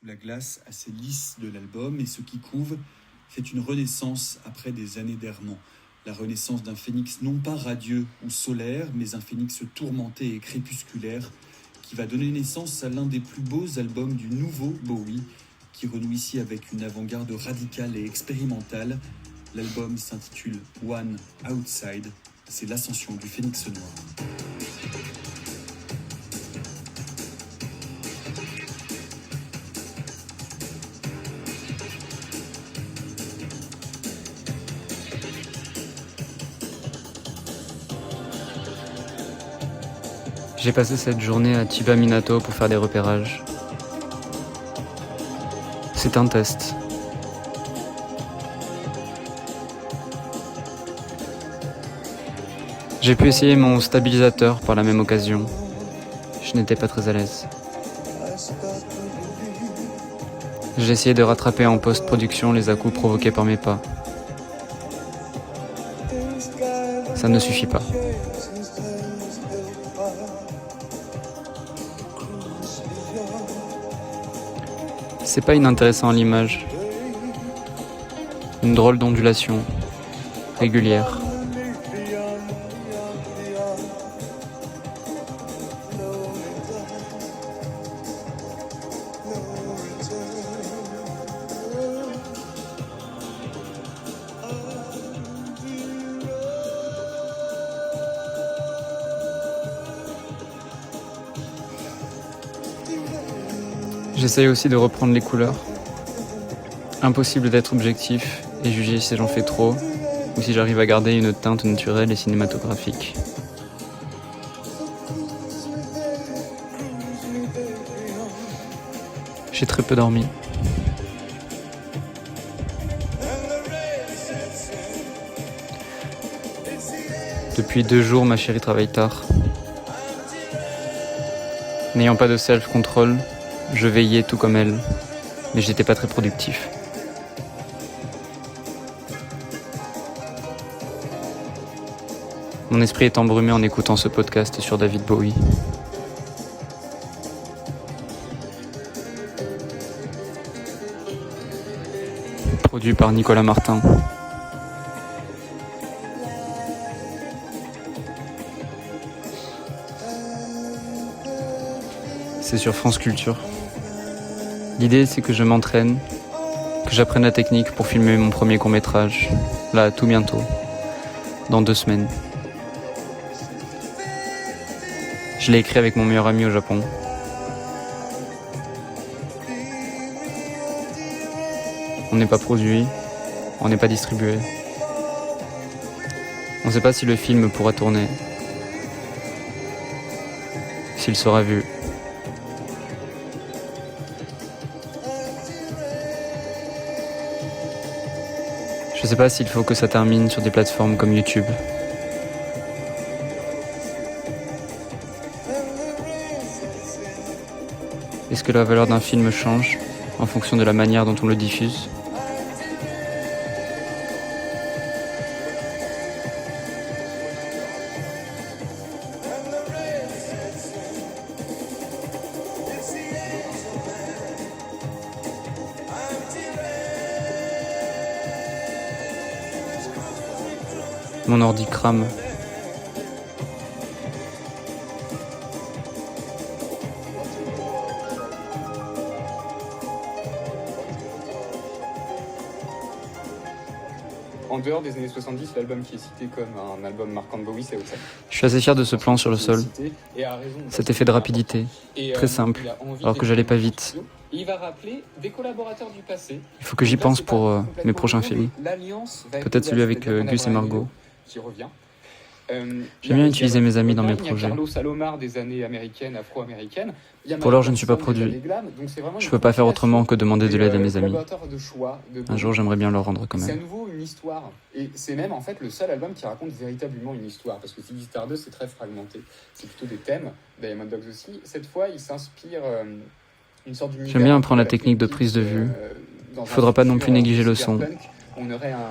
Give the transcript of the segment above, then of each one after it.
sous la glace assez lisse de l'album, et ce qui couve, c'est une renaissance après des années d'errement. La renaissance d'un phénix non pas radieux ou solaire, mais un phénix tourmenté et crépusculaire, qui va donner naissance à l'un des plus beaux albums du nouveau Bowie, qui renoue ici avec une avant-garde radicale et expérimentale. L'album s'intitule One Outside, c'est l'ascension du phénix noir. J'ai passé cette journée à Chiba Minato pour faire des repérages. C'est un test. J'ai pu essayer mon stabilisateur par la même occasion. Je n'étais pas très à l'aise. J'ai essayé de rattraper en post-production les à-coups provoqués par mes pas. Ça ne suffit pas. C'est pas inintéressant à l'image. Une drôle d'ondulation, régulière. J'essaye aussi de reprendre les couleurs. Impossible d'être objectif et juger si j'en fais trop ou si j'arrive à garder une teinte naturelle et cinématographique. J'ai très peu dormi. Depuis 2 jours, ma chérie travaille tard. N'ayant pas de self-control, je veillais tout comme elle, mais j'étais pas très productif. Mon esprit est embrumé en écoutant ce podcast sur David Bowie. Produit par Nicolas Martin. C'est sur France Culture. L'idée, c'est que je m'entraîne, que j'apprenne la technique pour filmer mon premier court-métrage, là, tout bientôt, dans 2 semaines. Je l'ai écrit avec mon meilleur ami au Japon. On n'est pas produit, on n'est pas distribué. On ne sait pas si le film pourra tourner, s'il sera vu. Je sais pas s'il faut que ça termine sur des plateformes comme YouTube. Est-ce que la valeur d'un film change en fonction de la manière dont on le diffuse ? Mon ordi crame. En dehors des années 70, l'album qui est cité comme un album marquant de Bowie, c'est Outside. Je suis assez fier de ce plan sur le sol. Cet effet de rapidité, très simple, alors que j'allais pas vite. Il va rappeler des collaborateurs du passé. Il faut que j'y pense pour mes prochains films. Peut-être celui avec Gus et Margot. Qui revient. J'aime bien utiliser mes amis dans mes projets. Carlos Alomar des années américaines, afro-américaines. Pour l'heure, je ne suis pas produit. Je peux pas faire autrement que demander de l'aide à mes amis. Un jour, j'aimerais bien leur rendre quand C'est à même. nouveau une histoire. Et c'est même en fait le seul album qui raconte véritablement une histoire. Parce que Ziggy Stardust, c'est très fragmenté. C'est plutôt des thèmes. Diamond Dogs aussi. Cette fois, il s'inspire une sorte d'univers. J'aime bien apprendre la technique de prise de vue. Il faudra pas non plus négliger le son.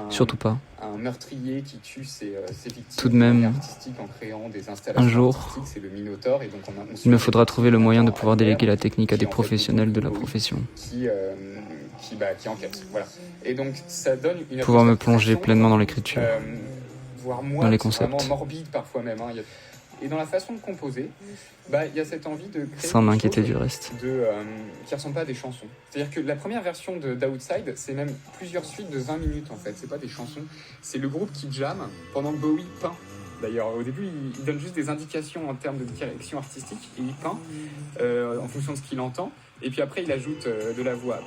Surtout pas. Un meurtrier qui tue ses victimes. Tout de même, Artistique en créant des installations un jour, artistiques, c'est le Minotaure, et donc il me faudra trouver le moyen de pouvoir déléguer la technique à des qui, en fait, professionnels de la Bowie, profession. qui enquête. Voilà. Et donc ça donne une Pouvoir me atmosphère plonger très pleinement dans sombre, l'écriture, voire dans moite, les concepts. vraiment morbide parfois même. Hein. Et dans la façon de composer, il y a cette envie de créer sans quelque m'inquiéter chose du reste. qui ressemble pas à des chansons. C'est-à-dire que la première version d'Outside, c'est même plusieurs suites de 20 minutes en fait. C'est pas des chansons. C'est le groupe qui jamme pendant que Bowie peint. D'ailleurs, au début, il donne juste des indications en termes de direction artistique et il peint en fonction de ce qu'il entend. Et puis après, il ajoute de la voix.